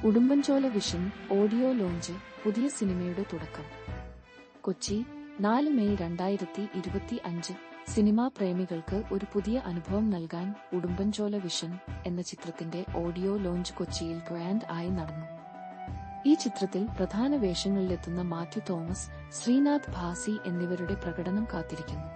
Udumbanchola vision audio launch പുതിയ സിനിമയുടെ തുടക്കം. കൊച്ചി 4 മെയ് 2025. സിനിമാ പ്രേമികൾക്ക് ഒരു പുതിയ അനുഭവം നൽകാൻ ഉടുമ്പൻചോല വിഷൻ എന്ന ചിത്രത്തിന്റെ ഓഡിയോ ലോഞ്ച് കൊച്ചിയിൽ ഗ്രാൻഡ് ആയി നടന്നു. ഈ ചിത്രത്തിൽ പ്രധാന വേഷങ്ങളിലെത്തുന്ന മാത്യു തോമസ്, ശ്രീനാഥ് ഭാസി എന്നിവരുടെ പ്രകടനം കാത്തിരിക്കുന്നു.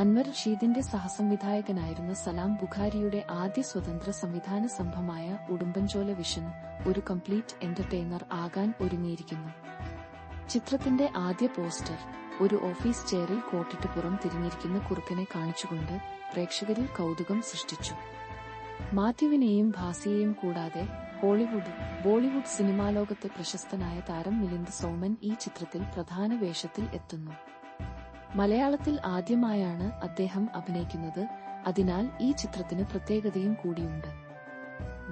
അൻവർ റഷീദിന്റെ സഹസംവിധായകനായിരുന്ന സലാം ബുഖാരിയുടെ ആദ്യ സ്വതന്ത്ര സംവിധാന സംരംഭമായ ഉടുമ്പൻചോല വിഷൻ ഒരു കംപ്ലീറ്റ് എന്റർടൈനർ ആകാൻ ഒരുങ്ങിയിരിക്കുന്നു. ചിത്രത്തിന്റെ ആദ്യ പോസ്റ്റർ ഒരു ഓഫീസ് ചെയറിൽ കോട്ടിട്ട് പുറം തിരിഞ്ഞിരിക്കുന്ന കുറുക്കനെ കാണിച്ചുകൊണ്ട് പ്രേക്ഷകരിൽ കൗതുകം സൃഷ്ടിച്ചു. മാത്യുവിനെയും ഭാസിയെയും കൂടാതെ ബോളിവുഡ് സിനിമാലോകത്തെ പ്രശസ്തനായ താരം മിലിന്ദ് സോമൻ ഈ ചിത്രത്തിൽ പ്രധാന വേഷത്തിൽ എത്തുന്നു. മലയാളത്തിൽ ആദ്യമായാണ് അദ്ദേഹം അഭിനയിക്കുന്നത്. അതിനാൽ ഈ ചിത്രത്തിന് പ്രത്യേകതയും കൂടിയുണ്ട്.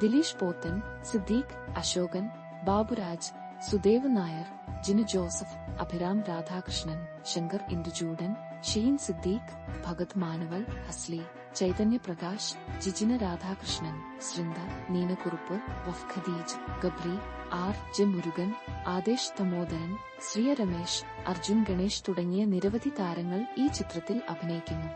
ദിലീഷ് പോത്തൻ, സിദ്ദീഖ്, അശോകൻ, ബാബുരാജ്, സുദേവ് നായർ, ജിനു ജോസഫ്, അഭിരാം രാധാകൃഷ്ണൻ, ശങ്കർ ഇന്ദുചൂഡൻ, ഷീൻ സിദ്ദീഖ്, ഭഗത് മാനവൽ, ഹസ്ലി, ചൈതന്യ പ്രകാശ്, ജിജിന രാധാകൃഷ്ണൻ, ശൃന്ദ, നീനക്കുറുപ്പ്, വഫ് ഖദീജ്, ഗബ്രി, ആർ ജെ മുരുകൻ, ആദേശ് തമോദരൻ, ശ്രീയ രമേശ്, അർജുൻ ഗണേഷ് തുടങ്ങിയ നിരവധി താരങ്ങൾ ഈ ചിത്രത്തിൽ അഭിനയിക്കുന്നു.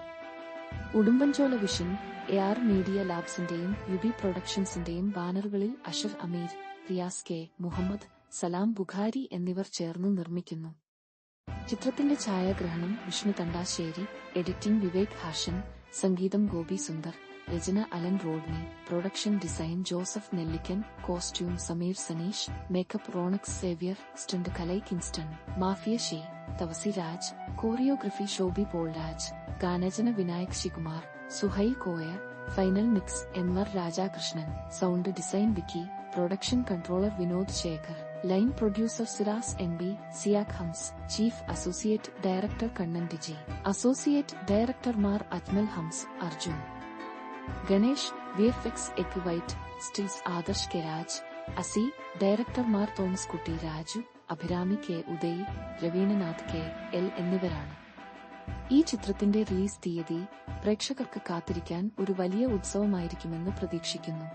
ഉടുമ്പൻചോല വിഷൻ AR മീഡിയ ലാബ്സിന്റെയും യുബി പ്രൊഡക്ഷൻസിന്റെയും ബാനറുകളിൽ അഷർ അമീർ, റിയാസ് കെ മുഹമ്മദ്, സലാം ബുഖാരി എന്നിവർ ചേർന്ന് നിർമ്മിക്കുന്നു. ചിത്രത്തിന്റെ ഛായാഗ്രഹണം വിഷ്ണു തണ്ടാശ്ശേരി, എഡിറ്റിംഗ് വിവേക് ഹാഷൻ, സംഗീതം ഗോപി സുന്ദർ, രചന Alan Rodney, production design Joseph Nellikkal, costume Sameer Saneesh, makeup Ronex Xavier, stunt Kalai Kingston, Mafia ഷീ, തവസി രാജ്, കോറിയോഗ്രഫി ഷോബി പോൾരാജ്, ഗാനരചന വിനായക് ശികുമാർ, Suhail Koya, final mix MR Rajakrishnan, sound design Vicky, production controller Vinod Shekhar, line producer Siraz MB, സിയാഖ് ഹംസ്, ചീഫ് അസോസിയേറ്റ് ഡയറക്ടർ കണ്ണൻ ഡിജി, അസോസിയേറ്റ് ഡയറക്ടർമാർ അജ്മൽ ഹംസ്, അർജുൻ ഗണേഷ്, VFX എക്വൈറ്റ് സ്റ്റിൽസ് ആദർശ് കെ രാജ്, അസി, ഡയറക്ടർമാർ തോമസ് കുട്ടി രാജു, അഭിരാമി കെ ഉദയ്, രവീണനാഥ് KL എന്നിവരാണ്. ഈ ചിത്രത്തിന്റെ റിലീസ് തീയതി പ്രേക്ഷകർക്ക് കാത്തിരിക്കാൻ ഒരു വലിയ ഉത്സവമായിരിക്കുമെന്ന് പ്രതീക്ഷിക്കുന്നു.